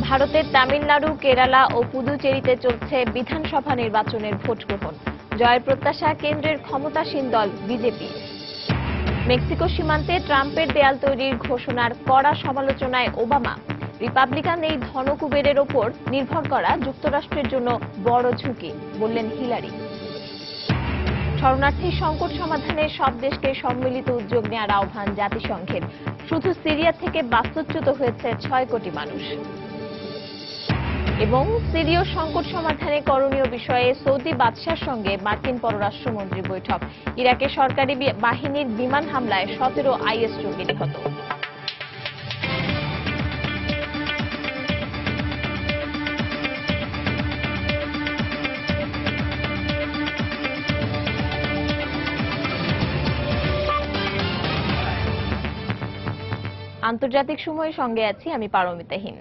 ভারতের তামিলনাড়ু, কেরালা ও পুদুচেরিতে চলছে বিধানসভা নির্বাচনের ভোট গ্রহণ। জয়ের প্রত্যাশা কেন্দ্রের ক্ষমতাসীন দল বিজেপি। মেক্সিকো সীমান্তে ট্রাম্পের দেয়াল তৈরির ঘোষণার কড়া সমালোচনায় ওবামা। রিপাবলিকান এই ধনকুবেরের ওপর নির্ভর করা যুক্তরাষ্ট্রের জন্য বড় ঝুঁকি, বললেন হিলারি। শরণার্থী সংকট সমাধানে সব দেশকে সম্মিলিত উদ্যোগ নেওয়ার আহ্বান জাতিসংঘের। শুধু সিরিয়া থেকে বাস্তুচ্যুত হয়েছে 6 কোটি মানুষ। এবং সিরীয় সংকট সমাধানে করণীয় বিষয়ে সৌদি বাদশার সঙ্গে মার্কিন পররাষ্ট্রমন্ত্রী বৈঠক। ইরাকে সরকারি বাহিনীর বিমান হামলায় 17 আইএস জঙ্গি নিহত। আন্তর্জাতিক সময়ের সঙ্গে আছি আমি পারমিতাহীন।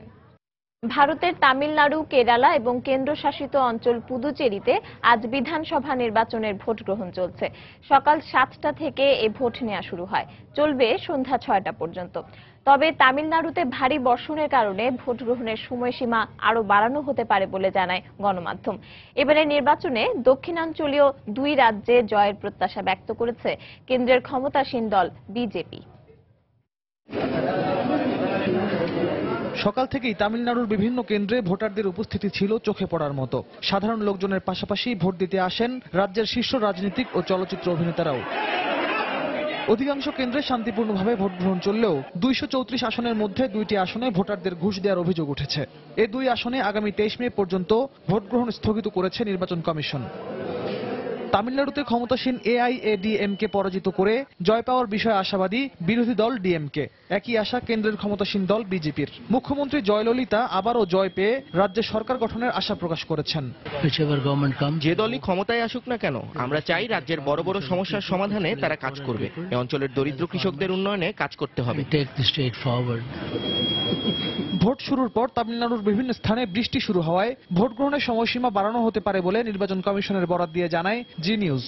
ভারতের তামিলনাড়ু, কেরালা এবং কেন্দ্রশাসিত অঞ্চল পুদুচেরিতে আজ বিধানসভা নির্বাচনের ভোট গ্রহণ চলছে। সকাল 7টা থেকে এ ভোট নেওয়া শুরু হয়, চলবে সন্ধ্যা 6টা পর্যন্ত। তবে তামিলনাড়ুতে ভারী বর্ষণের কারণে ভোট গ্রহণের সময়সীমা আরও বাড়ানো হতে পারে বলে জানায় গণমাধ্যম। এবারে নির্বাচনে দক্ষিণাঞ্চলীয় 2 রাজ্যে জয়ের প্রত্যাশা ব্যক্ত করেছে কেন্দ্রের ক্ষমতাসীন দল বিজেপি। সকাল থেকেই তামিলনাড়ুর বিভিন্ন কেন্দ্রে ভোটারদের উপস্থিতি ছিল চোখে পড়ার মতো। সাধারণ লোকজনের পাশাপাশি ভোট দিতে আসেন রাজ্যের শীর্ষ রাজনীতিক ও চলচ্চিত্র অভিনেতারাও। অধিকাংশ কেন্দ্রে শান্তিপূর্ণভাবে ভোট গ্রহণ চললেও 234 আসনের মধ্যে 2টি আসনে ভোটারদের ঘুষ দেওয়ার অভিযোগ উঠেছে। এই 2 আসনে আগামী 23 মে পর্যন্ত ভোট গ্রহণ স্থগিত করেছে নির্বাচন কমিশন। তামিলনাড়ুতে ক্ষমতাসীন এআইএডিএমকে পরাজিত করে জয় পাওয়ার বিষয়ে আশাবাদী বিরোধী দল ডিএমকে। একই আশা কেন্দ্রের ক্ষমতাসীন দল বিজেপির। মুখ্যমন্ত্রী জয়ললিতা আবারও জয় পেয়ে রাজ্যে সরকার গঠনের আশা প্রকাশ করেছেন। যে দলই ক্ষমতায় আসুক না কেন, আমরা চাই রাজ্যের বড় বড় সমস্যার সমাধানে তারা কাজ করবে। এই অঞ্চলের দরিদ্র কৃষকদের উন্নয়নে কাজ করতে হবে। ভোট শুরুর পর তামিলনাড়ুর বিভিন্ন স্থানে বৃষ্টি শুরু হওয়ায় ভোট গ্রহণের সময়সীমা বাড়ানো হতে পারে বলে নির্বাচন কমিশনের বরাত দিয়ে জানায় জি নিউজ।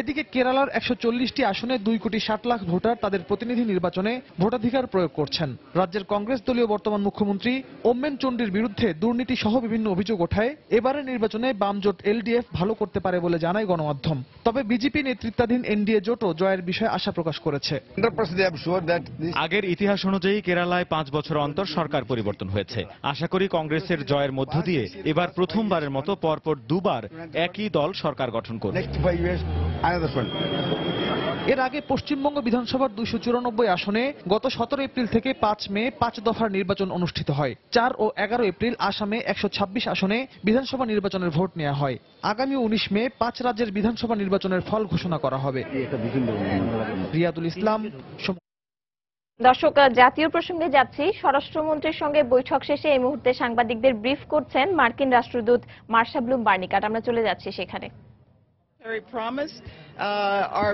এদিকে কেরালার 140টি আসনে 2,60,00,000 ভোটার তাদের প্রতিনিধি নির্বাচনে ভোটাধিকার প্রয়োগ করছেন। রাজ্যের কংগ্রেস দলীয় বর্তমান মুখ্যমন্ত্রী ওম্মেন চন্ডির বিরুদ্ধে দুর্নীতি সহ বিভিন্ন অভিযোগ ওঠায় এবারের নির্বাচনে বাম জোট এলডিএফ ভালো করতে পারে বলে জানায় গণমাধ্যম। তবে বিজেপি নেতৃত্বাধীন এনডিএ জোটও জয়ের বিষয়ে আশা প্রকাশ করেছে। আগের ইতিহাস অনুযায়ী কেরালায় 5 বছর অন্তর সরকার পরিবর্তন হয়েছে। আশা করি কংগ্রেসের জয়ের মধ্য দিয়ে এবার প্রথমবারের মতো পরপর 2 বার একই দল সরকার গঠন করবে। এর আগে পশ্চিমবঙ্গ বিধানসভার 294 আসনে গত 17 এপ্রিল থেকে 5 মে 5 দফার নির্বাচন অনুষ্ঠিত হয়। 4 ও 11 এপ্রিল আসামে 126 আসনে বিধানসভা নির্বাচনের ভোট নেওয়া হয়। আগামী 19 মে 5 রাজ্যের বিধানসভা নির্বাচনের ফল ঘোষণা করা হবে। রিয়াদুল ইসলাম। দর্শক, জাতীয় প্রসঙ্গে যাচ্ছি। স্বরাষ্ট্রমন্ত্রীর সঙ্গে বৈঠক শেষে এই মুহূর্তে সাংবাদিকদের ব্রিফ করছেন মার্কিন রাষ্ট্রদূত মার্শা ব্লুম বার্নিকাট। আমরা চলে যাচ্ছি সেখানে। Our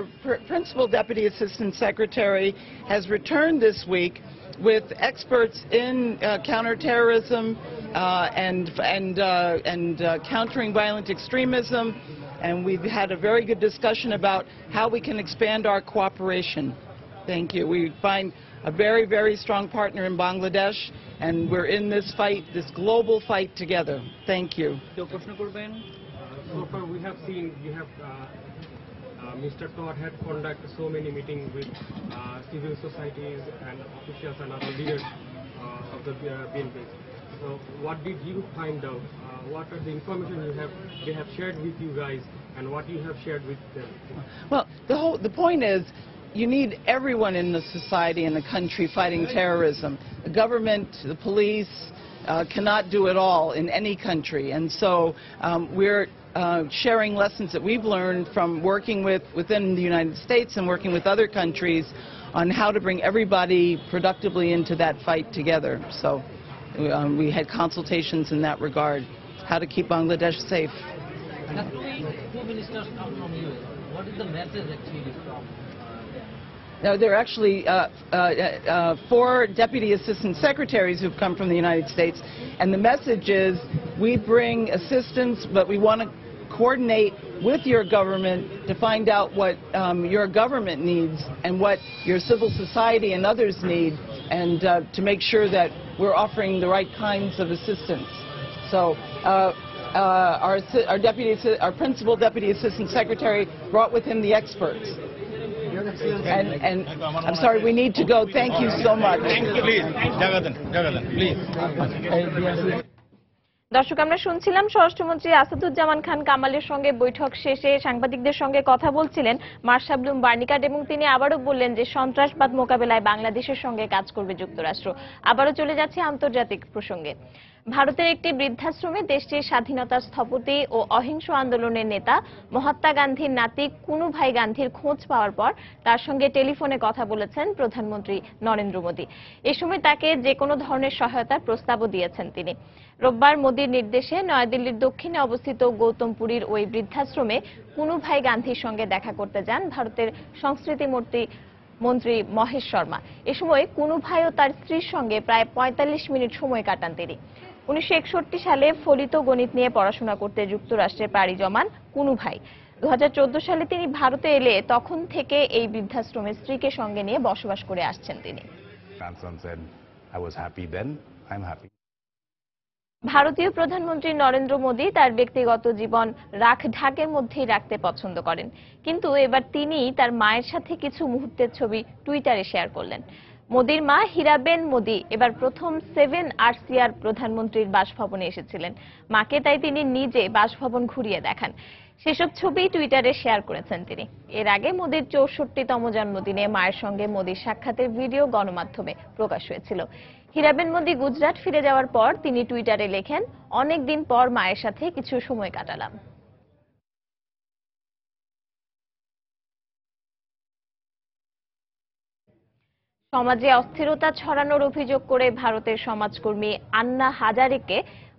Principal Deputy Assistant Secretary has returned this week with experts in counterterrorism and countering violent extremism, and we've had a very good discussion about how we can expand our cooperation. Thank you. We find a very, very strong partner in Bangladesh, and we're in this fight, this global fight together. Thank you. So far we have seen Mr. Todd had conducted so many meetings with civil societies and officials and other leaders of the BNP. So what did you find out? What are the information they have shared with you guys, and what you have shared with them? Well, the point is, you need everyone in the society and the country fighting terrorism. The government, the police cannot do it all in any country, and so we're sharing lessons that we've learned from working within the United States and working with other countries on how to bring everybody productively into that fight together. So we had consultations in that regard, how to keep Bangladesh safe. Two ministers come from you. What is the message actually from? Now, there are actually 4 Deputy Assistant Secretaries who've come from the United States, and the message is we bring assistance, but we want to coordinate with your government to find out what your government needs and what your civil society and others need, and to make sure that we're offering the right kinds of assistance. So our principal deputy assistant secretary brought with him the experts. And I'm sorry, we need to go. Thank you so much. Please, Jagadan, please. দর্শক, আমরা শুনছিলাম স্বরাষ্ট্রমন্ত্রী আসাদুজ্জামান খান কামালের সঙ্গে বৈঠক শেষে সাংবাদিকদের সঙ্গে কথা বলছিলেন মার্শা ব্লুম বার্নিকাট, এবং তিনি আবারও বললেন যে সন্ত্রাসবাদ মোকাবেলায় বাংলাদেশের সঙ্গে কাজ করবে যুক্তরাষ্ট্র। আবারও চলে যাচ্ছে আন্তর্জাতিক প্রসঙ্গে। ভারতের একটি বৃদ্ধাশ্রমে দেশটির স্বাধীনতার স্থপতি ও অহিংস আন্দোলনের নেতা মহাত্মা গান্ধীর নাতি কুনু ভাই গান্ধীর খোঁজ পাওয়ার পর তার সঙ্গে টেলিফোনে কথা বলেছেন প্রধানমন্ত্রী নরেন্দ্র মোদী। এ সময় তাকে যে কোনো ধরনের সহায়তার প্রস্তাবও দিয়েছেন তিনি। রোববার মোদীর নির্দেশে নয়াদিল্লির দক্ষিণে অবস্থিত গৌতমপুরীর ওই বৃদ্ধাশ্রমে কুনু ভাই গান্ধীর সঙ্গে দেখা করতে যান ভারতের সংস্কৃতি মন্ত্রী মহেশ শর্মা। এ সময় কুনু ভাই ও তার স্ত্রীর সঙ্গে প্রায় ৪৫ মিনিট সময় কাটান তিনি। 1961 সালে ফলিত গণিত নিয়ে পড়াশোনা করতে যুক্তরাষ্ট্রে পাড়ি জমান কুনু ভাই। 2014 সালে তিনি ভারতে এলে তখন থেকে এই বৃদ্ধাশ্রমে স্ত্রীকে সঙ্গে নিয়ে বসবাস করে আসছেন তিনি। ভারতীয় প্রধানমন্ত্রী নরেন্দ্র মোদী তার ব্যক্তিগত জীবন রাখঢাকের মধ্যেই রাখতে পছন্দ করেন, কিন্তু এবার তিনি তার মায়ের সাথে কিছু মুহূর্তের ছবি টুইটারে শেয়ার করলেন। মোদীর মা হীরাবেন মোদী এবার প্রথম 7RCR প্রধানমন্ত্রীর বাসভবনে এসেছিলেন। মাকে তাই তিনি নিজে বাসভবন ঘুরিয়ে দেখান। সেসব ছবি টুইটারে শেয়ার করেছেন তিনি। এর আগে মোদীর 64তম জন্মদিনে মায়ের সঙ্গে মোদীর সাক্ষাতের ভিডিও গণমাধ্যমে প্রকাশ হয়েছিল। হীরাবেন মোদী গুজরাট ফিরে যাওয়ার পর তিনি টুইটারে লেখেন, অনেক দিন পর মায়ের সাথে কিছু সময় কাটালাম। সমাজে অস্থিরতা ছড়ানোর অভিযোগ করে ভারতের সমাজকর্মী আন্না হাজারেকে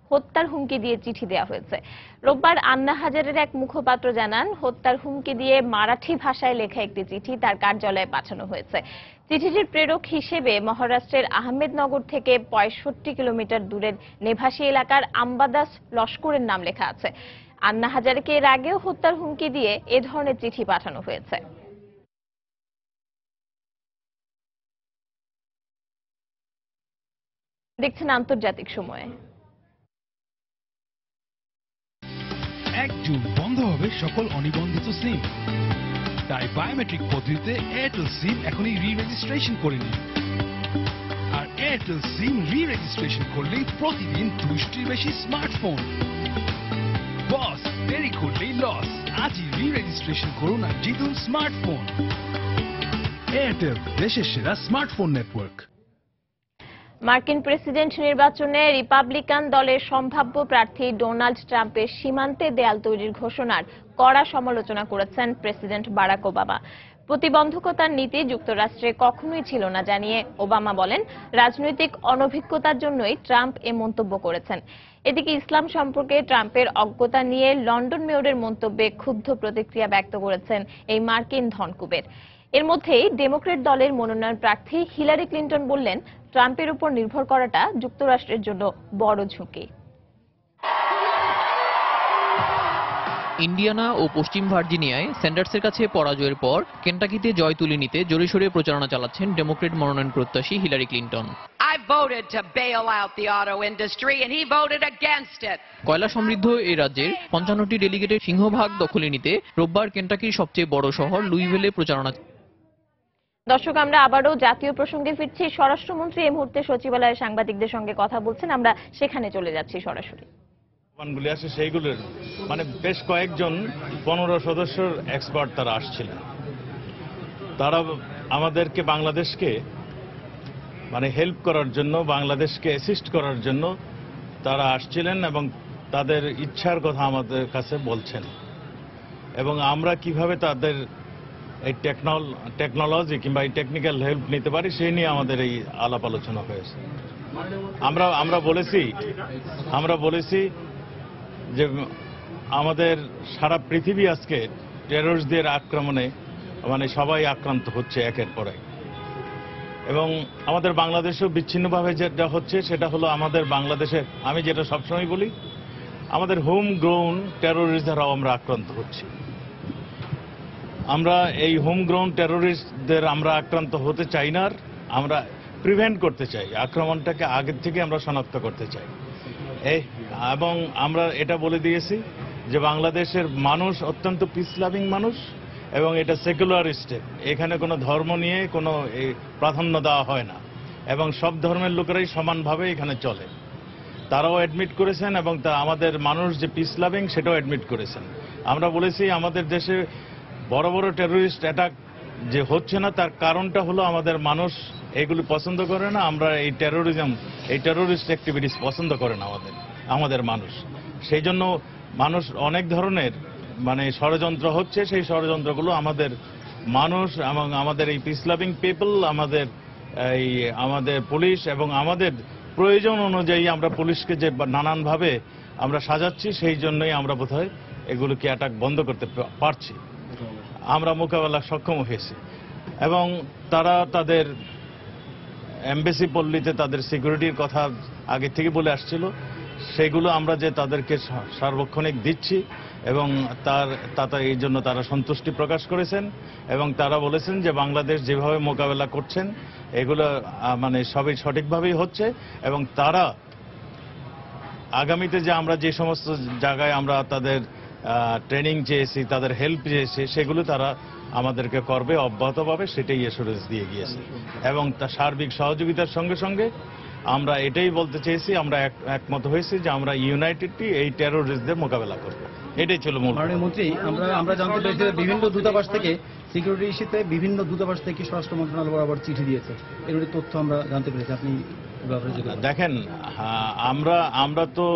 হত্যার হুমকি দিয়ে চিঠি দেওয়া হয়েছে। রোববার আন্না হাজারের এক মুখপাত্র জানান, হত্যার হুমকি দিয়ে মারাঠি ভাষায় লেখা একটি চিঠি তার কার্যালয়ে পাঠানো হয়েছে। চিঠিটির প্রেরক হিসেবে মহারাষ্ট্রের আহমেদনগর থেকে 65 কিলোমিটার দূরের নেভাসী এলাকার আম্বাদাস লস্করের নাম লেখা আছে। আন্না হাজারেকে এর আগেও হত্যার হুমকি দিয়ে এ ধরনের চিঠি পাঠানো হয়েছে। দেখছেন আন্তর্জাতিক সময়ে। 1 জুন বন্ধ হবে সকল অনিবন্ধিত সিম, তাই বায়োমেট্রিক পদ্ধতিতে এয়ারটেল সিম এখনই রি-রেজিস্ট্রেশন করে নিন। আর এয়ারটেল সিম রি-রেজিস্ট্রেশন করলেই প্রতিদিন 2টির বেশি স্মার্টফোন। বস, দেরি করলেই লস। আজই রি-রেজিস্ট্রেশন করুন আর জিতুন স্মার্টফোন। এয়ারটেল, দেশের সেরা স্মার্টফোন নেটওয়ার্ক। মার্কিন প্রেসিডেন্ট নির্বাচনে রিপাবলিকান দলের সম্ভাব্য প্রার্থী ডোনাল্ড ট্রাম্পের সীমান্তে দেয়াল তৈরির ঘোষণার কড়া সমালোচনা করেছেন প্রেসিডেন্ট বারাক ওবামা। প্রতিবন্ধকতার নীতি যুক্তরাষ্ট্রে কখনোই ছিল না জানিয়ে ওবামা বলেন, রাজনৈতিক অনভিজ্ঞতার জন্যই ট্রাম্প এ মন্তব্য করেছেন। এদিকে ইসলাম সম্পর্কে ট্রাম্পের অজ্ঞতা নিয়ে লন্ডন মেয়রের মন্তব্যে ক্ষুব্ধ প্রতিক্রিয়া ব্যক্ত করেছেন এই মার্কিন ধনকুবের। এর মধ্যেই ডেমোক্র্যাট দলের মনোনয়ন প্রার্থী হিলারি ক্লিন্টন বললেন, ট্রাম্পের উপর নির্ভর করাটা যুক্তরাষ্ট্রের জন্য বড় ঝুঁকি। ইন্ডিয়ানা ও পশ্চিম ভার্জিনিয়ায় স্যান্ডার্সের কাছে পরাজয়ের পর কেন্টাকিতে জয় তুলে নিতে জোরেশোরে প্রচারণা চালাচ্ছেন ডেমোক্র্যাট মনোনয়ন প্রত্যাশী হিলারি ক্লিন্টন। কয়লা সমৃদ্ধ এই রাজ্যের 55টি ডেলিগেটের সিংহভাগ দখলে নিতে রোববার কেন্টাকির সবচেয়ে বড় শহর লুইভিলে প্রচারণা। দর্শক, আমরা আবারও জাতীয় প্রসঙ্গে ফিরছি। স্বরাষ্ট্রমন্ত্রী এই মুহূর্তে সচিবালয়ে সাংবাদিকদের সঙ্গে কথা বলছেন, আমরা সেখানে চলে যাচ্ছি সরাসরি। গুলি আসে সেইগুলোর মানে বেশ কয়েকজন 15 সদস্যের এক্সপার্ট তারা আসছিলেন। তারা আমাদেরকে বাংলাদেশকে মানে হেল্প করার জন্য, বাংলাদেশকে অ্যাসিস্ট করার জন্য তারা আসছিলেন এবং তাদের ইচ্ছার কথা আমাদের কাছে বলছেন, এবং আমরা কিভাবে তাদের এই টেকনোলজি কিংবা এই টেকনিক্যাল হেল্প নিতে পারি সেই নিয়ে আমাদের এই আলাপ আলোচনা হয়েছে। আমরা বলেছি যে আমাদের সারা পৃথিবী আজকে টেররিস্টদের আক্রমণে মানে সবাই আক্রান্ত হচ্ছে একের পর এক, এবং আমাদের বাংলাদেশেও বিচ্ছিন্নভাবে যেটা হচ্ছে সেটা হলো আমাদের বাংলাদেশে, আমি যেটা সবসময় বলি, আমাদের হোম গ্রাউন্ড টেররিস্ট দ্বারাও আমরা আক্রান্ত হচ্ছি। আমরা এই হোম গ্রাউন্ড টেররিস্টদের আমরা আক্রান্ত হতে চাই না। আমরা প্রিভেন্ট করতে চাই, আক্রমণটাকে আগের থেকে আমরা শনাক্ত করতে চাই। এবং আমরা এটা বলে দিয়েছি যে বাংলাদেশের মানুষ অত্যন্ত পিস লাভিং মানুষ এবং এটা সেকুলার স্টেট, এখানে কোনো ধর্ম নিয়ে কোনো প্রাধান্য দেওয়া হয় না এবং সব ধর্মের লোকেরাই সমানভাবে এখানে চলে। তারাও অ্যাডমিট করেছেন এবং তা আমাদের মানুষ যে পিস লাভিং সেটাও অ্যাডমিট করেছেন। আমরা বলেছি আমাদের দেশে বড় বড় টেরোরিস্ট অ্যাটাক যে হচ্ছে না তার কারণটা হলো আমাদের মানুষ এগুলি পছন্দ করে না, আমরা এই টেরোরিস্ট অ্যাক্টিভিটিস পছন্দ করে না আমাদের মানুষ। সেই জন্য মানুষ অনেক ধরনের মানে ষড়যন্ত্র হচ্ছে, সেই ষড়যন্ত্রগুলো আমাদের মানুষ এবং আমাদের এই পিস লাভিং পিপল, আমাদের পুলিশ এবং আমাদের প্রয়োজন অনুযায়ী আমরা পুলিশকে যে নানানভাবে আমরা সাজাচ্ছি, সেই জন্যই আমরা বোধহয় এগুলোকে অ্যাটাক বন্ধ করতে পারছি, আমরা মোকাবেলা সক্ষম হয়েছি। এবং তারা তাদের এমবেসি পল্লীতে তাদের সিকিউরিটির কথা আগে থেকে বলে আসছিল, সেগুলো আমরা যে তাদেরকে সার্বক্ষণিক দিচ্ছি এবং তাতে এই জন্য তারা সন্তুষ্টি প্রকাশ করেছেন এবং তারা বলেছেন যে বাংলাদেশ যেভাবে মোকাবেলা করছেন এগুলো মানে সবই সঠিকভাবেই হচ্ছে এবং তারা আগামীতে যে আমরা যে সমস্ত জায়গায় আমরা তাদের ট্রেনিং চেয়েছি, তাদের হেল্প চেয়েছি, সেগুলো তারা আমাদেরকে করবে, অব্যাহত পাবে, সেটাই এসুরেন্স দিয়ে গিয়েছে। এবং তার সার্বিক সহযোগিতার সঙ্গে সঙ্গে আমরা এটাই বলতে চেয়েছি, আমরা একমত হয়েছি যে আমরা ইউনাইটেডলি এই টেরোরিস্টদের মোকাবেলা করব। এটাই ছিল মূল। মাননীয় মন্ত্রী, আমরা জানতে পেরেছি বিভিন্ন দূতাবাস থেকে সিকিউরিটি ইস্যুতে বিভিন্ন দূতাবাস থেকে স্বরাষ্ট্র মন্ত্রণালয় বরাবর চিঠি দিয়েছে, এর তথ্য আমরা জানতে পেরেছি। আপনি দেখেন, আমরা তো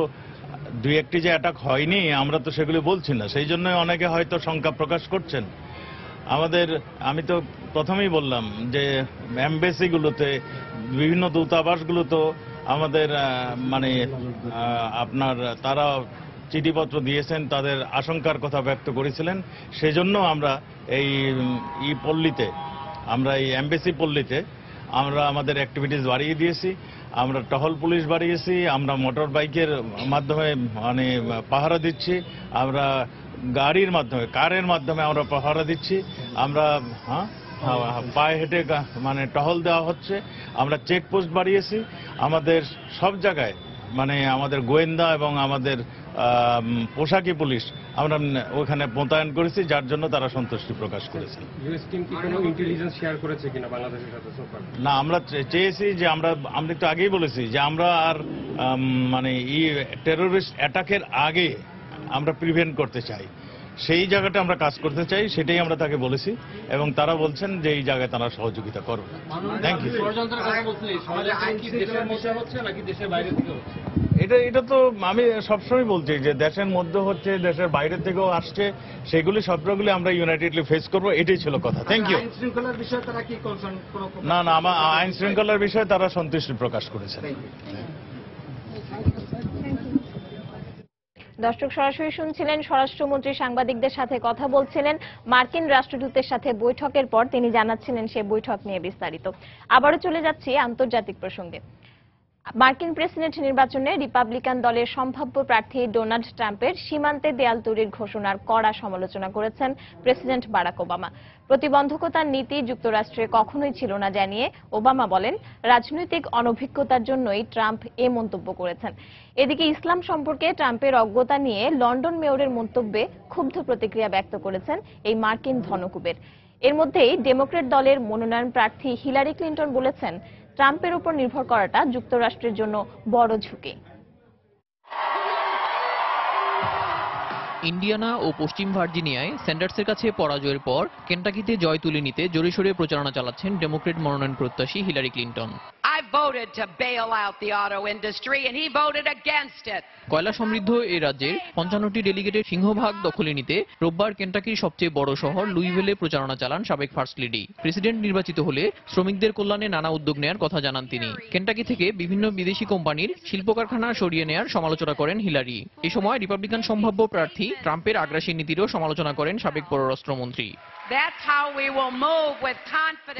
দুই একটি যে অ্যাটাক হয়নি আমরা তো সেগুলি বলছি না, সেই জন্য অনেকে হয়তো শঙ্কা প্রকাশ করছেন। আমি তো প্রথমেই বললাম যে এমবেসিগুলোতে বিভিন্ন দূতাবাসগুলো তো আমাদের মানে আপনার তারা চিঠিপত্র দিয়েছেন, তাদের আশঙ্কার কথা ব্যক্ত করেছিলেন, সেজন্য আমরা এই পল্লীতে, আমরা এই এমবেসি পল্লীতে আমরা আমাদের অ্যাক্টিভিটিস বাড়িয়ে দিয়েছি, আমরা টহল পুলিশ বাড়িয়েছি, আমরা মোটর বাইকের মাধ্যমে মানে পাহারা দিচ্ছি, আমরা গাড়ির মাধ্যমে কারের মাধ্যমে আমরা পাহারা দিচ্ছি, আমরা পায়ে হেঁটে মানে টহল দেওয়া হচ্ছে, আমরা চেকপোস্ট বাড়িয়েছি, আমাদের সব জায়গায় মানে আমাদের গোয়েন্দা এবং আমাদের পোশাকি পুলিশ আমরা ওখানে মোতায়েন করেছি, যার জন্য তারা সন্তুষ্টি প্রকাশ করেছে। না, আমরা চেয়েছি যে আমরা একটু আগেই বলেছি যে আমরা আর মানে টেরোরিস্ট অ্যাটাকের আগে আমরা প্রিভেন্ট করতে চাই, সেই জায়গাটা আমরা কাজ করতে চাই, সেটাই আমরা তাকে বলেছি এবং তারা বলছেন যে এই জায়গায় তারা সহযোগিতা করবে। Thank you. এটা তো আমি সবসময় বলছি যে দেশের মধ্যে হচ্ছে, দেশের বাইরে থেকেও আসছে, সেগুলি সবগুলি আমরা ইউনাইটেডলি ফেস করবো, এটাই ছিল কথা। Thank you. না, আমার আইন শৃঙ্খলার বিষয়ে তারা সন্তুষ্টি প্রকাশ করেছে। দর্শক, সরাসরি শুনছিলেন স্বরাষ্ট্রমন্ত্রী সাংবাদিকদের সাথে কথা বলছিলেন। মার্কিন রাষ্ট্রদূতের সাথে বৈঠকের পর তিনি জানাচ্ছিলেন সে বৈঠক নিয়ে বিস্তারিত। আবারও চলে যাচ্ছি আন্তর্জাতিক প্রসঙ্গে। মার্কিন প্রেসিডেন্ট নির্বাচনে রিপাবলিকান দলের সম্ভাব্য প্রার্থী ডোনাল্ড ট্রাম্পের সীমান্তে দেয়াল তৈরির ঘোষণার কড়া সমালোচনা করেছেন প্রেসিডেন্ট বারাক ওবামা। প্রতিবন্ধকতার নীতি যুক্তরাষ্ট্রে কখনোই ছিল না জানিয়ে ওবামা বলেন, রাজনৈতিক অনভিজ্ঞতার জন্যই ট্রাম্প এ মন্তব্য করেছেন। এদিকে ইসলাম সম্পর্কে ট্রাম্পের অজ্ঞতা নিয়ে লন্ডন মেয়রের মন্তব্যে ক্ষুব্ধ প্রতিক্রিয়া ব্যক্ত করেছেন এই মার্কিন ধনকুবের। এর মধ্যেই ডেমোক্র্যাট দলের মনোনয়ন প্রার্থী হিলারি ক্লিন্টন বলেছেন, ট্রাম্পের উপর নির্ভর করাটা যুক্তরাষ্ট্রের জন্য বড় ঝুঁকি। ইন্ডিয়ানা ও পশ্চিম ভার্জিনিয়ায় স্যান্ডার্সের কাছে পরাজয়ের পর কেন্টাকিতে জয় তুলে নিতে জোরে সোরে প্রচারণা চালাচ্ছেন ডেমোক্র্যাট মনোনয়ন প্রত্যাশী হিলারি ক্লিন্টন। কয়লা সমৃদ্ধ এই রাজ্যের 55টি ডেলিগেটের সিংহভাগ দখলে নিতে রোববার কেন্টাকির সবচেয়ে বড় শহর লুইভিলে প্রচারণা চালান সাবেক ফার্স্ট লেডি। প্রেসিডেন্ট নির্বাচিত হলে শ্রমিকদের কল্যাণে নানা উদ্যোগ নেওয়ার কথা জানান তিনি। কেন্টাকি থেকে বিভিন্ন বিদেশি কোম্পানির শিল্প কারখানা সরিয়ে নেওয়ার সমালোচনা করেন হিলারি। এই সময় রিপাবলিকান সম্ভাব্য প্রার্থী ট্রাম্পের আগ্রাসী নীতিরও সমালোচনা করেন সাবেক পররাষ্ট্রমন্ত্রী।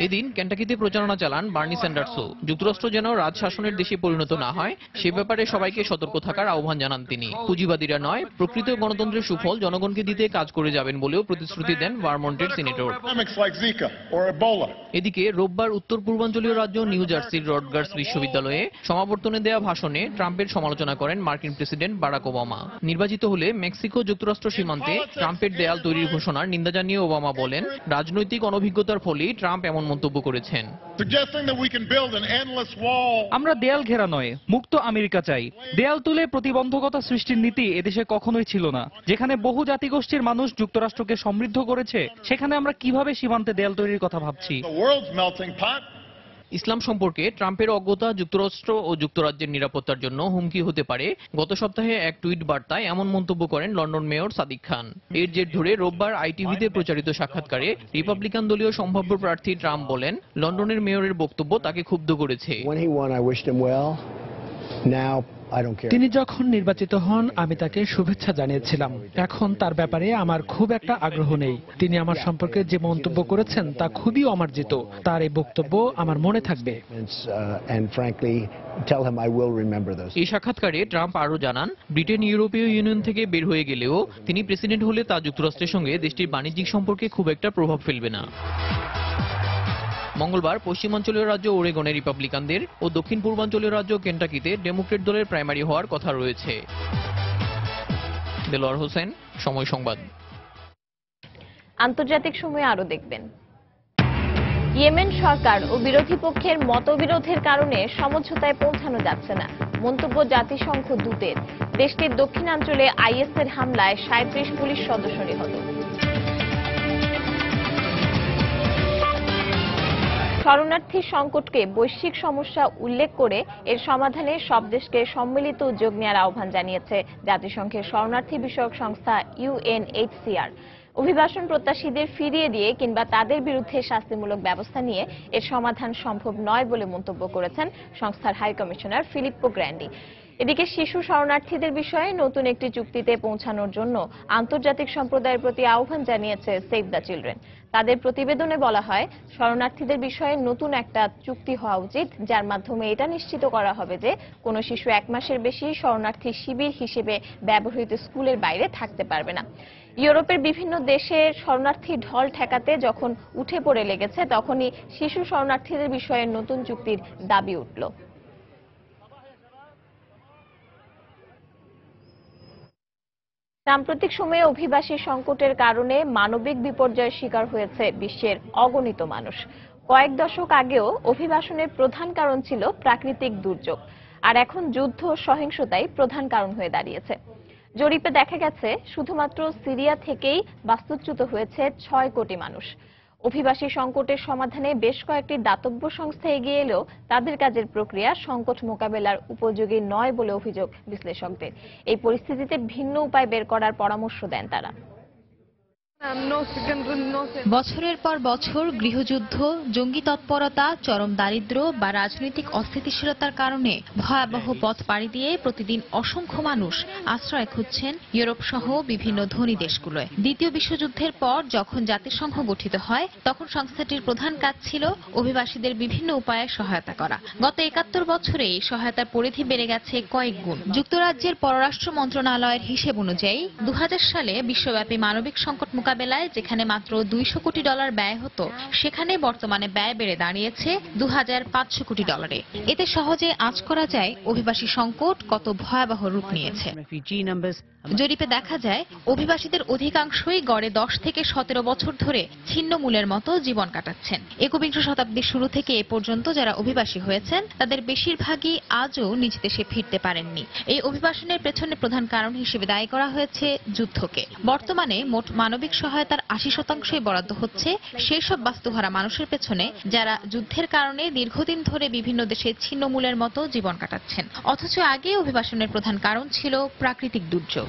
এদিন কেন্টাকিতে প্রচারণা চালান বার্নি স্যান্ডার্সও। যুক্তরাষ্ট্র যেন রাজশাসনের দেশে পরিণত না হয় সে ব্যাপারে সবাইকে সতর্ক থাকার আহ্বান জানান তিনি। পুঁজিবাদীরা নয়, প্রকৃত গণতন্ত্রের সুফল জনগণকে দিতে কাজ করে যাবেন বলেও প্রতিশ্রুতি দেন ভারমন্টের সিনেটর। এদিকে রোববার উত্তর পূর্বাঞ্চলীয় রাজ্য নিউ জার্সির রডগার্স বিশ্ববিদ্যালয়ে সমাবর্তনে দেয়া ভাষণে ট্রাম্পের সমালোচনা করেন মার্কিন প্রেসিডেন্ট বারাক ওবামা। নির্বাচিত হলে মেক্সিকো যুক্তরাষ্ট্র সীমান্তে ট্রাম্পের দেয়াল তৈরির ঘোষণার নিন্দা জানিয়ে ওবামা বলেন, রাজনৈতিক অনভিজ্ঞতার ফলেই ট্রাম্প এমন মন্তব্য করেছেন। আমরা দেয়াল ঘেরা নয়, মুক্ত আমেরিকা চাই। দেয়াল তুলে প্রতিবন্ধকতা সৃষ্টির নীতি এদেশে কখনোই ছিল না। যেখানে বহু জাতিগোষ্ঠীর মানুষ যুক্তরাষ্ট্রকে সমৃদ্ধ করেছে, সেখানে আমরা কিভাবে সীমান্তে দেয়াল তৈরির কথা ভাবছি? ইসলাম সম্পর্কে ট্রাম্পের অজ্ঞতা যুক্তরাষ্ট্র ও যুক্তরাজ্যের নিরাপত্তার জন্য হুমকি হতে পারে। গত সপ্তাহে এক টুইট বার্তায় এমন মন্তব্য করেন লন্ডন মেয়র সাদিক খান। এর জের ধরে রোববার আইটিভিতে প্রচারিত সাক্ষাৎকারে রিপাবলিকান দলীয় সম্ভাব্য প্রার্থী ট্রাম্প বলেন, লন্ডনের মেয়রের বক্তব্য তাকে ক্ষুব্ধ করেছে। তিনি যখন নির্বাচিত হন আমি তাকে শুভেচ্ছা জানিয়েছিলাম। এখন তার ব্যাপারে আমার খুব একটা আগ্রহ নেই। তিনি আমার সম্পর্কে যে মন্তব্য করেছেন তা খুবই অমার্জিত। তার এই বক্তব্য আমার মনে থাকবে। এই সাক্ষাৎকারে ট্রাম্প আরও জানান, ব্রিটেন ইউরোপীয় ইউনিয়ন থেকে বের হয়ে গেলেও তিনি প্রেসিডেন্ট হলে তা যুক্তরাষ্ট্রের সঙ্গে দেশটির বাণিজ্যিক সম্পর্কে খুব একটা প্রভাব ফেলবে না। মঙ্গলবার পশ্চিমাঞ্চলীয় রাজ্য ওরেগনে রিপাবলিকানদের ও দক্ষিণ পূর্বাঞ্চলীয় রাজ্য কেন্টাকিতে ডেমোক্রেট দলের প্রাইমারি হওয়ার কথা রয়েছে। দেলোয়ার হোসেন, সময় সংবাদ। আন্তর্জাতিক সময়ে আরো দেখবেন, ইয়েমেন সরকার ও বিরোধী পক্ষের মতবিরোধের কারণে সমঝোতায় পৌঁছানো যাচ্ছে না, মন্তব্য জাতিসংঘ দূতের। দেশটির দক্ষিণাঞ্চলে আইএসের হামলায় 37 পুলিশ সদস্য নিহত। শরণার্থী সংকটকে বৈশ্বিক সমস্যা উল্লেখ করে এর সমাধানে সব দেশকে সম্মিলিত উদ্যোগ নেওয়ার আহ্বান জানিয়েছে জাতিসংঘের শরণার্থী বিষয়ক সংস্থা UNHCR। অভিবাসন প্রত্যাশীদের ফিরিয়ে দিয়ে কিংবা তাদের বিরুদ্ধে শাস্তিমূলক ব্যবস্থা নিয়ে এর সমাধান সম্ভব নয় বলে মন্তব্য করেছেন সংস্থার হাই কমিশনার ফিলিপ্পো গ্র্যান্ডি। এদিকে শিশু শরণার্থীদের বিষয়ে নতুন একটি চুক্তিতে পৌঁছানোর জন্য আন্তর্জাতিক সম্প্রদায়ের প্রতি আহ্বান জানিয়েছে সেভ দ্য চিলড্রেন। তাদের প্রতিবেদনে বলা হয়, শরণার্থীদের বিষয়ে নতুন একটা চুক্তি হওয়া উচিত, যার মাধ্যমে এটা নিশ্চিত করা হবে যে কোনো শিশু 1 মাসের বেশি শরণার্থী শিবির হিসেবে ব্যবহৃত স্কুলের বাইরে থাকতে পারবে না। ইউরোপের বিভিন্ন দেশের শরণার্থী ঢল ঠেকাতে যখন উঠে পড়ে লেগেছে, তখনই শিশু শরণার্থীদের বিষয়ে নতুন চুক্তির দাবি উঠল। সাম্প্রতিক সময়ে অভিবাসী সংকটের কারণে মানবিক বিপর্যয়ের শিকার হয়েছে বিশ্বের অগণিত মানুষ। কয়েক দশক আগেও অভিবাসনের প্রধান কারণ ছিল প্রাকৃতিক দুর্যোগ, আর এখন যুদ্ধ ও সহিংসতাই প্রধান কারণ হয়ে দাঁড়িয়েছে। জরিপে দেখা গেছে শুধুমাত্র সিরিয়া থেকেই বাস্তুচ্যুত হয়েছে 6 কোটি মানুষ। অভিবাসী সংকটের সমাধানে বেশ কয়েকটি দাতব্য সংস্থা এগিয়ে এলেও তাদের কাজের প্রক্রিয়া সংকট মোকাবেলার উপযোগী নয় বলে অভিযোগ বিশ্লেষকদের। এই পরিস্থিতিতে ভিন্ন উপায় বের করার পরামর্শ দেন তারা। বছরের পর বছর গৃহযুদ্ধ, জঙ্গি তৎপরতা, চরম দারিদ্র্য বা রাজনৈতিক অস্থিতিশীলতার কারণে ভয়াবহ পথ পাড়ি দিয়ে প্রতিদিন অসংখ্য মানুষ আশ্রয় খুঁজছেন ইউরোপ সহ বিভিন্ন ধনী দেশগুলোয়। দ্বিতীয় বিশ্বযুদ্ধের পর যখন জাতিসংঘ গঠিত হয়, তখন সংস্থাটির প্রধান কাজ ছিল অভিবাসীদের বিভিন্ন উপায়ে সহায়তা করা। গত 71 বছরে এই সহায়তার পরিধি বেড়ে গেছে কয়েক গুণ। যুক্তরাজ্যের পররাষ্ট্র মন্ত্রণালয়ের হিসেব অনুযায়ী 2000 সালে বিশ্বব্যাপী মানবিক সংকট মোকাবেলায় যেখানে মাত্র $200 কোটি ব্যয় হতো, সেখানে বর্তমানে ব্যয় বেড়ে দাঁড়িয়েছে $2500 কোটি। এতে সহজে আঁচ করা যায় অভিবাসী সংকট কত ভয়াবহ রূপ নিয়েছে। জরিপে দেখা যায় অভিবাসীদের অধিকাংশই গড়ে 10 থেকে 17 বছর ধরে ছিন্নমূলের মতো জীবন কাটাচ্ছেন। 21 শতাব্দীর শুরু থেকে এ পর্যন্ত যারা অভিবাসী হয়েছেন তাদের বেশিরভাগই আজও নিজ দেশে ফিরতে পারেননি। এই অভিবাসনের পেছনে প্রধান কারণ হিসেবে দায়ী করা হয়েছে যুদ্ধকে। বর্তমানে মোট মানবিক সহায়তার 80% বরাদ্দ হচ্ছে সেই সব বাস্তুহারা মানুষের পেছনে যারা যুদ্ধের কারণে দীর্ঘদিন ধরে বিভিন্ন দেশে ছিন্নমূলের মতো জীবন কাটাচ্ছেন। অথচ আগে অভিবাসনের প্রধান কারণ ছিল প্রাকৃতিক দুর্যোগ।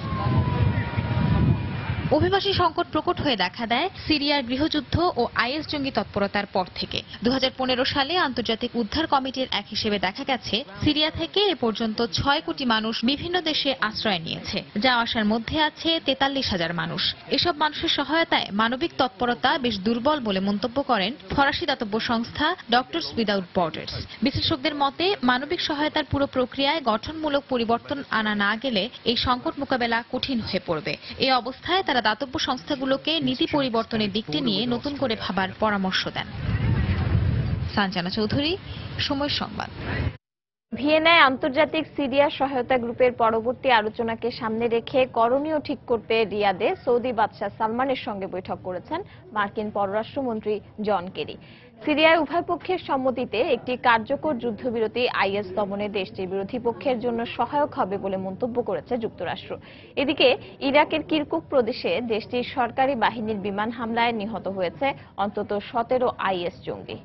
অভিবাসী সংকট প্রকট হয়ে দেখা দেয় সিরিয়ার গৃহযুদ্ধ ও আইএস জঙ্গি তৎপরতার পর থেকে। 2015 সালে আন্তর্জাতিক উদ্ধার কমিটির এক হিসেবে দেখা গেছে সিরিয়া থেকে এ পর্যন্ত 6 কোটি মানুষ বিভিন্ন দেশে আশ্রয় নিয়েছে, যা আসার মধ্যে আছে 43,000 মানুষ। এসব মানুষের সহায়তায় মানবিক তৎপরতা বেশ দুর্বল বলে মন্তব্য করেন ফরাসি দাতব্য সংস্থা ডক্টরস উইদাউট বর্ডার্স। বিশেষজ্ঞদের মতে মানবিক সহায়তার পুরো প্রক্রিয়ায় গঠনমূলক পরিবর্তন আনা না গেলে এই সংকট মোকাবেলা কঠিন হয়ে পড়বে। এই অবস্থায় তারা দাতব্য সংস্থাগুলোকে নীতি পরিবর্তনের দিকটি নিয়ে নতুন করে ভাবার পরামর্শ দেন। সানজানা চৌধুরী, সময় সংবাদ। ভিয়েনায় আন্তর্জাতিক সিরিয়া সহায়তা গ্রুপের পরবর্তী আলোচনাকে সামনে রেখে করণীয় ঠিক করতে রিয়াদে সৌদি বাদশাহ সালমানের সঙ্গে বৈঠক করেছেন মার্কিন পররাষ্ট্রমন্ত্রী জন কেরি। সিরিয়ায় উভয় পক্ষের সম্মতিতে একটি কার্যকর যুদ্ধবিরতি আইএস দমনে দেশটির বিরোধী পক্ষের জন্য সহায়ক হবে বলে মন্তব্য করেছে যুক্তরাষ্ট্র। এদিকে ইরাকের কিরকুক প্রদেশে দেশটির সরকারি বাহিনীর বিমান হামলায় নিহত হয়েছে অন্তত 17 আইএস জঙ্গি।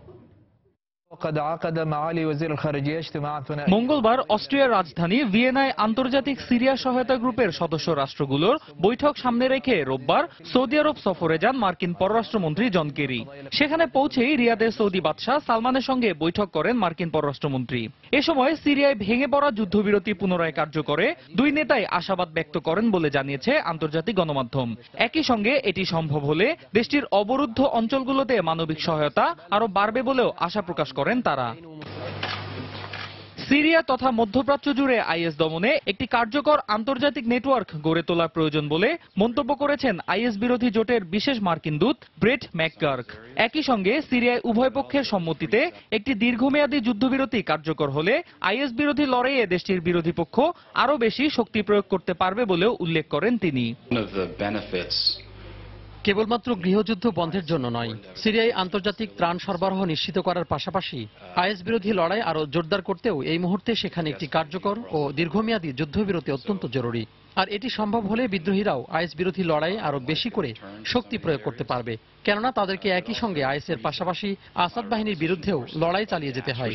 মঙ্গলবার অস্ট্রিয়ার রাজধানী ভিয়েনায় আন্তর্জাতিক সিরিয়া সহায়তা গ্রুপের সদস্য রাষ্ট্রগুলোর বৈঠক সামনে রেখে রোববার সৌদি আরব সফরে যান মার্কিন পররাষ্ট্রমন্ত্রী জন কেরি। সেখানে পৌঁছেই রিয়াদের সৌদি বাদশাহ সালমানের সঙ্গে বৈঠক করেন মার্কিন পররাষ্ট্রমন্ত্রী। এ সময় সিরিয়ায় ভেঙে পড়া যুদ্ধবিরতি পুনরায় কার্যকরে দুই নেতাই আশাবাদ ব্যক্ত করেন বলে জানিয়েছে আন্তর্জাতিক গণমাধ্যম। একই সঙ্গে এটি সম্ভব হলে দেশটির অবরুদ্ধ অঞ্চলগুলোতে মানবিক সহায়তা আরো বাড়বে বলেও আশা প্রকাশ করেন তারা। সিরিয়া তথা মধ্যপ্রাচ্য জুড়ে আইএস দমনে একটি কার্যকর আন্তর্জাতিক নেটওয়ার্ক গড়ে তোলার প্রয়োজন বলে মন্তব্য করেছেন আইএস বিরোধী জোটের বিশেষ মার্কিন দূত ব্রেট ম্যাকগার্ক। একই সঙ্গে সিরিয়ায় উভয় পক্ষের সম্মতিতে একটি দীর্ঘমেয়াদী যুদ্ধবিরতি কার্যকর হলে আইএস বিরোধী লড়াইয়ে দেশটির বিরোধী পক্ষ আরও বেশি শক্তি প্রয়োগ করতে পারবে বলেও উল্লেখ করেন তিনি। কেবলমাত্র গৃহযুদ্ধ বন্ধের জন্য নয়, সিরিয়ায় আন্তর্জাতিক ত্রাণ সরবরাহ নিশ্চিত করার পাশাপাশি আইএস বিরোধী লড়াই আরও জোরদার করতেও এই মুহূর্তে সেখানে একটি কার্যকর ও দীর্ঘমেয়াদী যুদ্ধবিরতি অত্যন্ত জরুরি। আর এটি সম্ভব হলে বিদ্রোহীরাও আইএস বিরোধী লড়াই আরও বেশি করে শক্তি প্রয়োগ করতে পারবে, কেননা তাদেরকে একই সঙ্গে আইএসের পাশাপাশি আসাদ বাহিনীর বিরুদ্ধেও লড়াই চালিয়ে যেতে হয়।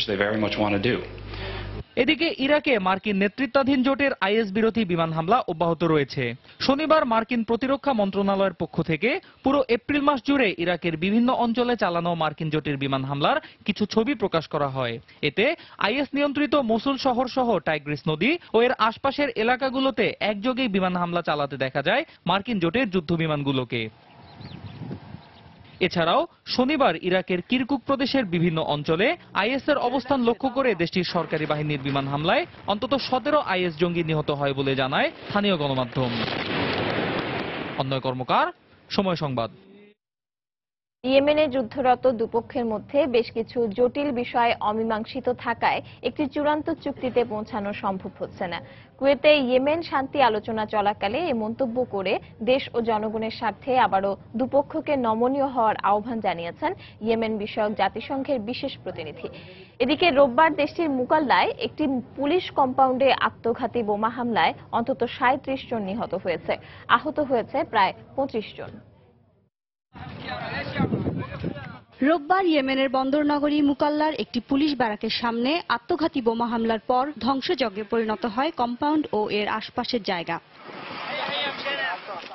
এদিকে ইরাকে মার্কিন নেতৃত্বাধীন জোটের আইএস বিরোধী বিমান হামলা অব্যাহত রয়েছে। শনিবার মার্কিন প্রতিরক্ষা মন্ত্রণালয়ের পক্ষ থেকে পুরো এপ্রিল মাস জুড়ে ইরাকের বিভিন্ন অঞ্চলে চালানো মার্কিন জোটের বিমান হামলার কিছু ছবি প্রকাশ করা হয়। এতে আইএস নিয়ন্ত্রিত মসুল শহর সহ টাইগ্রিস নদী ও এর আশপাশের এলাকাগুলোতে একযোগে বিমান হামলা চালাতে দেখা যায় মার্কিন জোটের যুদ্ধ বিমানগুলোকে। এছাড়াও শনিবার ইরাকের কিরকুক প্রদেশের বিভিন্ন অঞ্চলে আইএসের অবস্থান লক্ষ্য করে দেশটির সরকারি বাহিনীর বিমান হামলায় অন্তত 17 আইএস জঙ্গি নিহত হয় বলে জানায় স্থানীয় গণমাধ্যম। অন্যয় কর্মকার, সময় সংবাদ। ইয়েমেনে যুদ্ধরত দুপক্ষের মধ্যে বেশ কিছু জটিল বিষয় অমীমাংসিত থাকায় একটি চূড়ান্ত চুক্তিতে পৌঁছানো সম্ভব হচ্ছে না। কুয়েতে ইয়েমেন শান্তি আলোচনা চলাকালে এই মন্তব্য করে দেশ ও জনগণের স্বার্থে আবারও দুপক্ষকে নমনীয় হওয়ার আহ্বান জানিয়েছেন ইয়েমেন বিষয়ক জাতিসংঘের বিশেষ প্রতিনিধি। এদিকে রোববার দেশটির মুকাল্লায় একটি পুলিশ কম্পাউন্ডে আত্মঘাতী বোমা হামলায় অন্তত 37 জন নিহত হয়েছে, আহত হয়েছে প্রায় 25 জন। রোববার ইয়েমেনের বন্দরনগরী মুকাল্লার একটি পুলিশ ব্যারাকের সামনে আত্মঘাতী বোমা হামলার পর ধ্বংসযজ্ঞে পরিণত হয় কম্পাউন্ড ও এর আশপাশের জায়গা।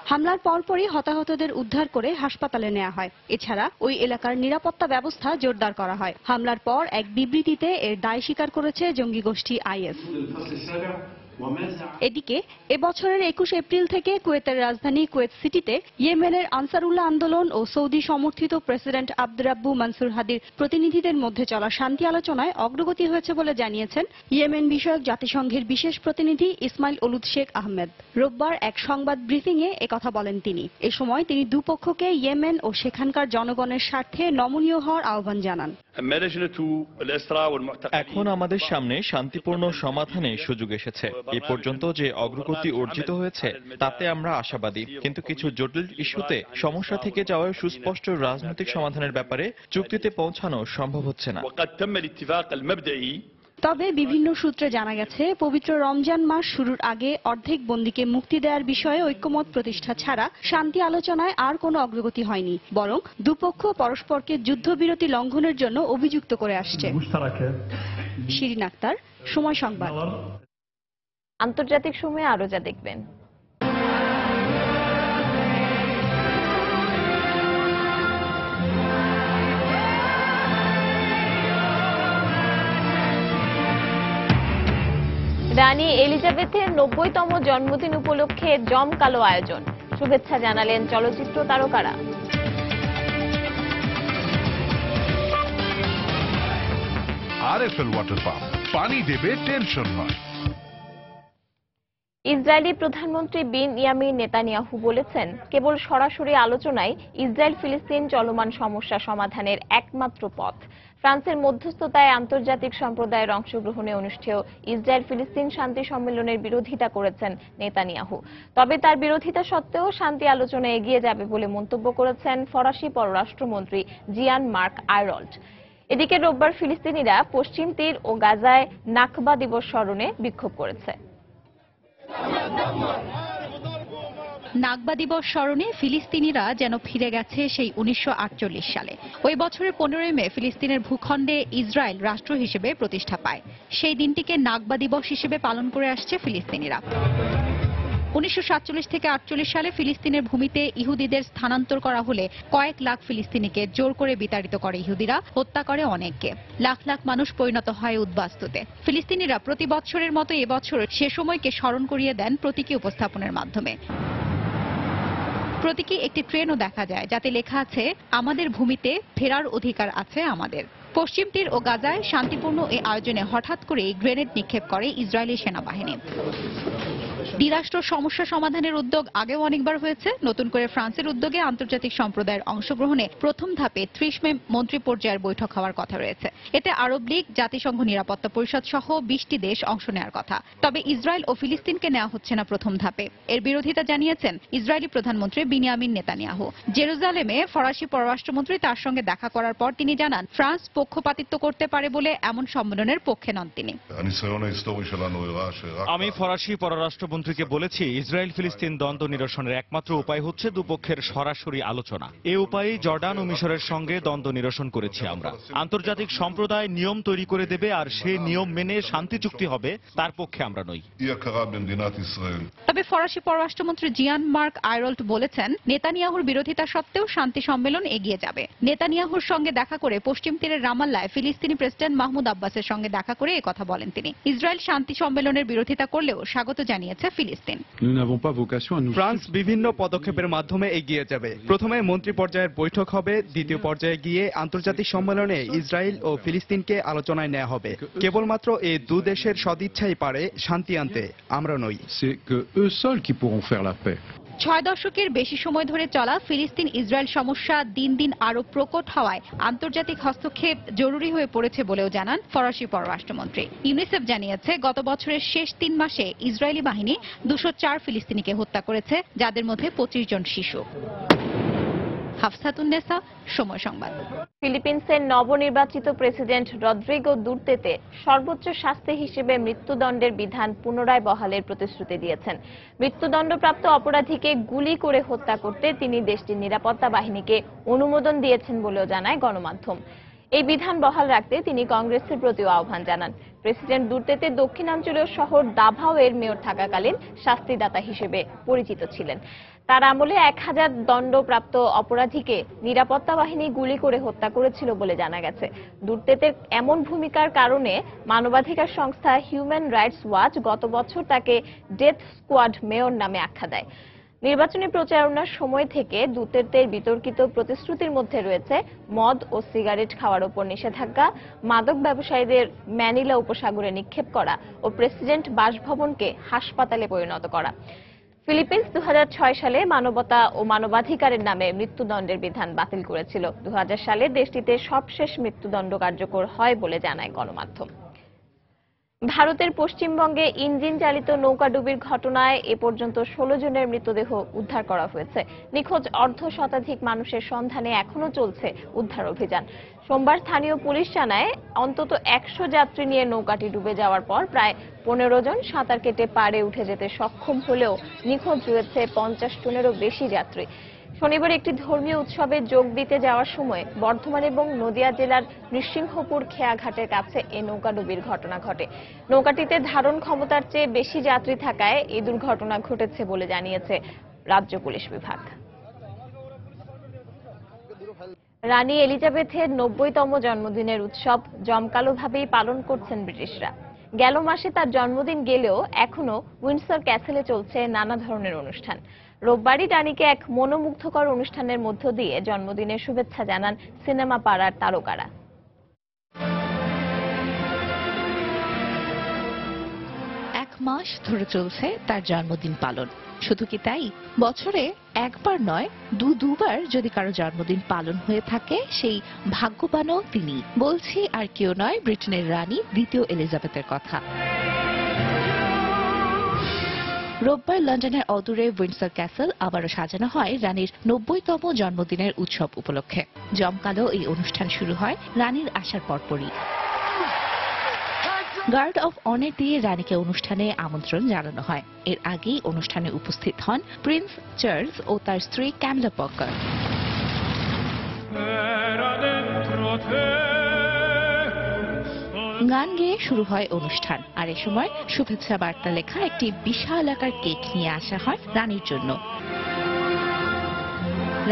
হামলার পরপরই হতাহতদের উদ্ধার করে হাসপাতালে নেওয়া হয়। এছাড়া ওই এলাকার নিরাপত্তা ব্যবস্থা জোরদার করা হয়। হামলার পর এক বিবৃতিতে এর দায় স্বীকার করেছে জঙ্গি গোষ্ঠী আইএস। এদিকে এবছরের 21 এপ্রিল থেকে কুয়েতের রাজধানী কুয়েত সিটিতে ইয়েমেনের আনসারুল্লাহ আন্দোলন ও সৌদি সমর্থিত প্রেসিডেন্ট আব্দুর রাব্বু মানসুর হাদির প্রতিনিধিদের মধ্যে চলা শান্তি আলোচনায় অগ্রগতি হয়েছে বলে জানিয়েছেন ইয়েমেন বিষয়ক জাতিসংঘের বিশেষ প্রতিনিধি ইসমাইল ওলুদ শেখ আহমেদ। রোববার এক সংবাদ ব্রিফিংয়ে একথা বলেন তিনি। এ সময় তিনি দুপক্ষকে ইয়েমেন ও সেখানকার জনগণের স্বার্থে নমনীয় হওয়ার আহ্বান জানান। এখন আমাদের সামনে শান্তিপূর্ণ সমাধানের সুযোগ এসেছে। এ পর্যন্ত যে অগ্রগতি অর্জিত হয়েছে তাতে আমরা আশাবাদী, কিন্তু কিছু জটিল ইস্যুতে সমস্যা থেকে যাওয়ার সুস্পষ্ট রাজনৈতিক সমাধানের ব্যাপারে চুক্তিতে পৌঁছানো সম্ভব হচ্ছে না। তবে বিভিন্ন সূত্রে জানা গেছে পবিত্র রমজান মাস শুরুর আগে অর্ধেক বন্দীকে মুক্তি দেওয়ার বিষয়ে ঐক্যমত প্রতিষ্ঠা ছাড়া শান্তি আলোচনায় আর কোনো অগ্রগতি হয়নি, বরং দুপক্ষ পরস্পরকে যুদ্ধবিরতি লঙ্ঘনের জন্য অভিযুক্ত করে আসছে। শিরিন আক্তার, সময় সংবাদ। আন্তর্জাতিক সময়ে আরো যা দেখবেন। রানী এলিজাবেথের 90তম জন্মদিন উপলক্ষে জমকালো আয়োজন, শুভেচ্ছা জানালেন চলচ্চিত্র তারকারা। আরএফএল ওয়াটার পাম্প, পানি দেবে টেনশন নয়। ইসরায়েলি প্রধানমন্ত্রী বিনয়ামিন নেতানিয়াহু বলেছেন, কেবল সরাসরি আলোচনায় ইসরায়েল ফিলিস্তিন চলমান সমস্যা সমাধানের একমাত্র পথ। ফ্রান্সের মধ্যস্থতায় আন্তর্জাতিক সম্প্রদায়ের অংশগ্রহণে অনুষ্ঠেয় ইসরায়েল ফিলিস্তিন শান্তি সম্মেলনের বিরোধিতা করেছেন নেতানিয়াহু। তবে তার বিরোধিতা সত্ত্বেও শান্তি আলোচনা এগিয়ে যাবে বলে মন্তব্য করেছেন ফরাসি পররাষ্ট্রমন্ত্রী জিয়ান মার্ক আয়রল্ট। এদিকে রোববার ফিলিস্তিনিরা পশ্চিম তীর ও গাজায় নাকবা দিবস স্মরণে বিক্ষোভ করেছে। নাকবা দিবস স্মরণে ফিলিস্তিনিরা যেন ফিরে গেছে সেই 1948 সালে। ওই বছরের 15 মে ফিলিস্তিনের ভূখণ্ডে ইসরায়েল রাষ্ট্র হিসেবে প্রতিষ্ঠা পায়। সেই দিনটিকে নাকবা দিবস হিসেবে পালন করে আসছে ফিলিস্তিনিরা। 1947 থেকে 48 সালে ফিলিস্তিনের ভূমিতে ইহুদিদের স্থানান্তর করা হলে কয়েক লাখ ফিলিস্তিনিকে জোর করে বিতাড়িত করে ইহুদিরা, হত্যা করে অনেককে। লাখ লাখ মানুষ পরিণত হয় উদ্বাস্তুতে। ফিলিস্তিনিরা প্রতি বছরের মতো এবছর সে সময়কে স্মরণ করিয়ে দেন প্রতীকী উপস্থাপনের মাধ্যমে। প্রতীকী একটি ট্রেনও দেখা যায়, যাতে লেখা আছে, আমাদের ভূমিতে ফেরার অধিকার আছে আমাদের। পশ্চিম তীর ও গাজায় শান্তিপূর্ণ এই আয়োজনে হঠাৎ করেই গ্রেনেড নিক্ষেপ করে ইসরায়েলি সেনাবাহিনী। দ্বিরাষ্ট্র সমস্যা সমাধানের উদ্যোগ আগেও অনেকবার হয়েছে। নতুন করে ফ্রান্সের উদ্যোগে আন্তর্জাতিক সম্প্রদায়ের অংশগ্রহণে প্রথম ধাপে 30 মে মন্ত্রী পর্যায়ের বৈঠক হওয়ার কথা রয়েছে। এতে আরব লীগ, জাতিসংঘ নিরাপত্তা পরিষদ সহ 20টি দেশ অংশ নেওয়ার কথা। তবে ইসরায়েল ও ফিলিস্তিনকে নেওয়া হচ্ছে না প্রথম ধাপে। এর বিরোধিতা জানিয়েছেন ইসরায়েলি প্রধানমন্ত্রী বিনিয়ামিন নেতানিয়াহু। জেরুজালেমে ফরাসি পররাষ্ট্রমন্ত্রী তার সঙ্গে দেখা করার পর তিনি জানান, ফ্রান্স পক্ষপাতিত্ব করতে পারে বলে এমন সম্মেলনের পক্ষে নন তিনি। আমি ফরাসি পররাষ্ট্রমন্ত্রীকে বলেছি, ইসরায়েল ফিলিস্তিন দ্বন্দ্ব নিরসনের একমাত্র উপায় হচ্ছে দুপক্ষের সরাসরি আলোচনা। এই উপায়ে জর্ডান ও মিশরের সঙ্গে দ্বন্দ্ব নিরসন করেছি আমরা। আন্তর্জাতিক সম্প্রদায় নিয়ম তৈরি করে দেবে, আর সেই নিয়ম মেনে শান্তি চুক্তি হবে, তার পক্ষে আমরা নই। তবে ফরাসি পররাষ্ট্রমন্ত্রী জিয়ান মার্ক আয়রল্ট বলেছেন, নেতানিয়াহুর বিরোধিতা সত্ত্বেও শান্তি সম্মেলন এগিয়ে যাবে। নেতানিয়াহুর সঙ্গে দেখা করে পশ্চিম তীরের রামাল্লায় ফিলিস্তিনি প্রেসিডেন্ট মাহমুদ আব্বাসের সঙ্গে দেখা করে একথা বলেন তিনি। ইসরায়েল শান্তি সম্মেলনের বিরোধিতা করলেও স্বাগত জানিয়েছে ফিলিস্তিন। ফ্রান্স বিভিন্ন পদক্ষেপের মাধ্যমে এগিয়ে যাবে। প্রথমে মন্ত্রী পর্যায়ের বৈঠক হবে, দ্বিতীয় পর্যায়ে গিয়ে আন্তর্জাতিক সম্মেলনে ইসরায়েল ও ফিলিস্তিনকে আলোচনায় নেওয়া হবে। কেবলমাত্র এই দু দেশের সদিচ্ছাই পারে শান্তি আনতে, আমরা নই। 6 দশকের বেশি সময় ধরে চলা ফিলিস্তিন ইসরায়েল সমস্যা দিন দিন আরো প্রকট হওয়ায় আন্তর্জাতিক হস্তক্ষেপ জরুরি হয়ে পড়েছে বলেও জানান ফরাসি পররাষ্ট্রমন্ত্রী। ইউনিসেফ জানিয়েছে, গত বছরের শেষ 3 মাসে ইসরায়েলি বাহিনী 204 ফিলিস্তিনিকে হত্যা করেছে, যাদের মধ্যে 25 জন শিশু। হাফসাতুন্নেসা, সময় সংবাদ। ফিলিপিন্সের নবনির্বাচিত প্রেসিডেন্ট রদ্রিগো দুর্তেতে সর্বোচ্চ শাস্তি হিসেবে মৃত্যুদণ্ডের বিধান পুনরায় বহালের প্রতিশ্রুতি দিয়েছেন। মৃত্যুদণ্ডপ্রাপ্ত অপরাধীকে গুলি করে হত্যা করতে তিনি দেশটির নিরাপত্তা বাহিনীকে অনুমোদন দিয়েছেন বলেও জানায় গণমাধ্যম। এই বিধান বহাল রাখতে তিনি কংগ্রেসের প্রতিও আহ্বান জানান। প্রেসিডেন্ট দুর্তেতে দক্ষিণাঞ্চলীয় শহর দাভাও এর মেয়র থাকাকালীন শাস্তিদাতা হিসেবে পরিচিত ছিলেন। তার আমলে 1000 দণ্ডপ্রাপ্ত অপরাধীকে নিরাপত্তা বাহিনী গুলি করে হত্যা করেছিল বলে জানা গেছে। দুর্তেতের এমন ভূমিকার কারণে মানবাধিকার সংস্থা হিউম্যান রাইটস ওয়াচ গত বছর তাকে ডেথ স্কোয়াড মেয়র নামে আখ্যা দেয়। নির্বাচনী প্রচারণার সময় থেকে দুর্তেতের বিতর্কিত প্রতিশ্রুতির মধ্যে রয়েছে মদ ও সিগারেট খাওয়ার উপর নিষেধাজ্ঞা, মাদক ব্যবসায়ীদের ম্যানিলা উপসাগরে নিক্ষেপ করা ও প্রেসিডেন্ট বাসভবনকে হাসপাতালে পরিণত করা। ফিলিপিন্স 2006 সালে মানবতা ও মানবাধিকারের নামে মৃত্যুদণ্ডের বিধান বাতিল করেছিল। 2000 সালে দেশটিতে সবশেষ মৃত্যুদণ্ড কার্যকর হয় বলে জানায় গণমাধ্যম। ভারতের পশ্চিমবঙ্গে ইঞ্জিন চালিত নৌকাডুবির ঘটনায় এ পর্যন্ত 16 জনের মৃতদেহ উদ্ধার করা হয়েছে। নিখোঁজ অর্ধশতাধিক মানুষের সন্ধানে এখনো চলছে উদ্ধার অভিযান। সোমবার স্থানীয় পুলিশ জানায়, অন্তত 100 যাত্রী নিয়ে নৌকাটি ডুবে যাওয়ার পর প্রায় 15 জন সাঁতার কেটে পাড়ে উঠে যেতে সক্ষম হলেও নিখোঁজ রয়েছে 50 জনেরও বেশি যাত্রী। শনিবার একটি ধর্মীয় উৎসবে যোগ দিতে যাওয়ার সময় বর্ধমান এবং নদিয়া জেলার নৃসিংহপুর খেয়াঘাটের কাছে এই নৌকাডুবির ঘটনা ঘটে। নৌকাটিতে ধারণ ক্ষমতার চেয়ে বেশি যাত্রী থাকায় এই দুর্ঘটনা ঘটেছে বলে জানিয়েছে রাজ্য পুলিশ বিভাগ। রানী এলিজাবেথের 90তম জন্মদিনের উৎসব জমকালোভাবেই পালন করছেন ব্রিটিশরা। গেল মাসে তার জন্মদিন গেলেও এখনো উইন্ডসর ক্যাসেলে চলছে নানা ধরনের অনুষ্ঠান। রোববারই রানীকে এক মনোমুগ্ধকর অনুষ্ঠানের মধ্য দিয়ে জন্মদিনের শুভেচ্ছা জানান সিনেমা পাড়ার তারকারা। এক মাস ধরে চলছে তার জন্মদিন পালন। শুধু কি তাই, বছরে একবার নয় দুবার যদি কারো জন্মদিন পালন হয়ে থাকে সেই ভাগ্যবানও তিনি। বলছি আর কেউ নয়, ব্রিটেনের রানী দ্বিতীয় এলিজাবেথের কথা। রোববার লন্ডনের অদূরে উইন্ডসর ক্যাসেল আবারও সাজানো হয় রানীর ৯০তম জন্মদিনের উৎসব উপলক্ষে। জমকালো এই অনুষ্ঠান শুরু হয় রানীর আসার পরপরই। গার্ড অফ অনার দিয়ে রানীকে অনুষ্ঠানে আমন্ত্রণ জানানো হয়। এর আগেই অনুষ্ঠানে উপস্থিত হন প্রিন্স চার্লস ও তার স্ত্রী ক্যামিলা পার্কার। গান গেয়ে শুরু হয় অনুষ্ঠান, আর এ সময় শুভেচ্ছা বার্তা লেখা একটি বিশাল আকার কেক নিয়ে আসা হয় রানীর জন্য।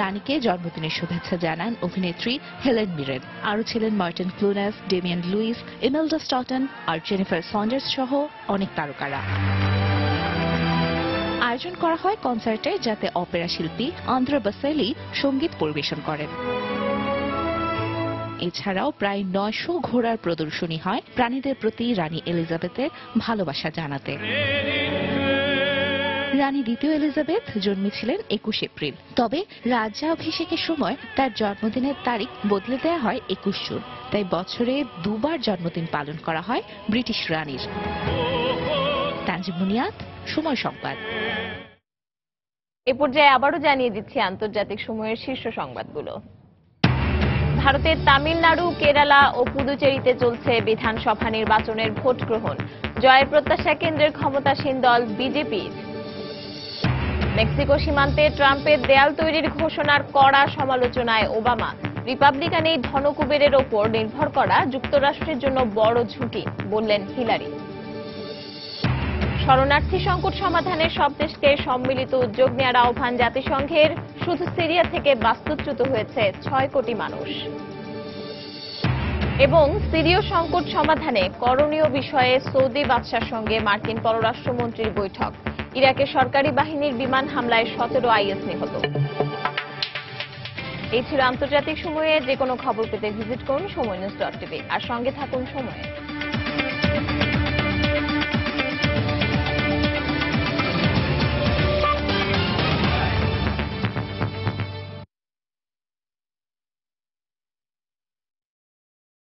রানীকে জন্মদিনের শুভেচ্ছা জানান অভিনেত্রী হেলেন মিরেন। আরও ছিলেন মার্টিন ক্লুনেস, ডেমিয়ান লুইস, ইমেলডা স্টটন আর জেনিফার সন্ডার্স সহ অনেক তারকারা। আয়োজন করা হয় কনসার্টে, যাতে অপেরা শিল্পী আন্দ্রে বাসেলি সঙ্গীত পরিবেশন করেন। এছাড়াও প্রায় ৯০০ ঘোড়ার প্রদর্শনী হয় প্রাণীদের প্রতি রানী এলিজাবেথের ভালোবাসা জানাতে। রানী দ্বিতীয় এলিজাবেথ জন্মেছিলেন ২১ এপ্রিল, তবে রাজ্যাভিষেকের সময় তার জন্মদিনের তারিখ বদলে দেওয়া হয় ২১ জুন। তাই বছরে দুবার জন্মদিন পালন করা হয় ব্রিটিশ রানীর। তানজিম মুনিয়াত, সময় সংবাদ। এ পর্যায়ে আবারও জানিয়ে দিচ্ছি আন্তর্জাতিক সময়ের শীর্ষ সংবাদগুলো। ভারতের তামিলনাড়ু, কেরালা ও পুদুচেরিতে চলছে বিধানসভা নির্বাচনের ভোট গ্রহণ। জয়ের প্রত্যাশা কেন্দ্রের ক্ষমতাসীন দল বিজেপির। মেক্সিকো সীমান্তে ট্রাম্পের দেয়াল তৈরির ঘোষণার কড়া সমালোচনায় ওবামা। রিপাবলিকান এই ধনকুবেরের ওপর নির্ভর করা যুক্তরাষ্ট্রের জন্য বড় ঝুঁকি, বললেন হিলারি। শরণার্থী সংকট সমাধানে সব দেশকে সম্মিলিত উদ্যোগ নেওয়ার আহ্বান জাতিসংঘের। শুধু সিরিয়া থেকে বাস্তুচ্যুত হয়েছে ৬ কোটি মানুষ। এবং সিরীয় সংকট সমাধানে করণীয় বিষয়ে সৌদি বাদশার সঙ্গে মার্কিন পররাষ্ট্রমন্ত্রীর বৈঠক। ইরাকে সরকারি বাহিনীর বিমান হামলায় ১৭ আইএস নিহত। এই ছিল আন্তর্জাতিক সময়ে। যে কোনো খবর পেতে ভিজিট করুন সময়নিউজ.tv আর সঙ্গে থাকুন সময়ে।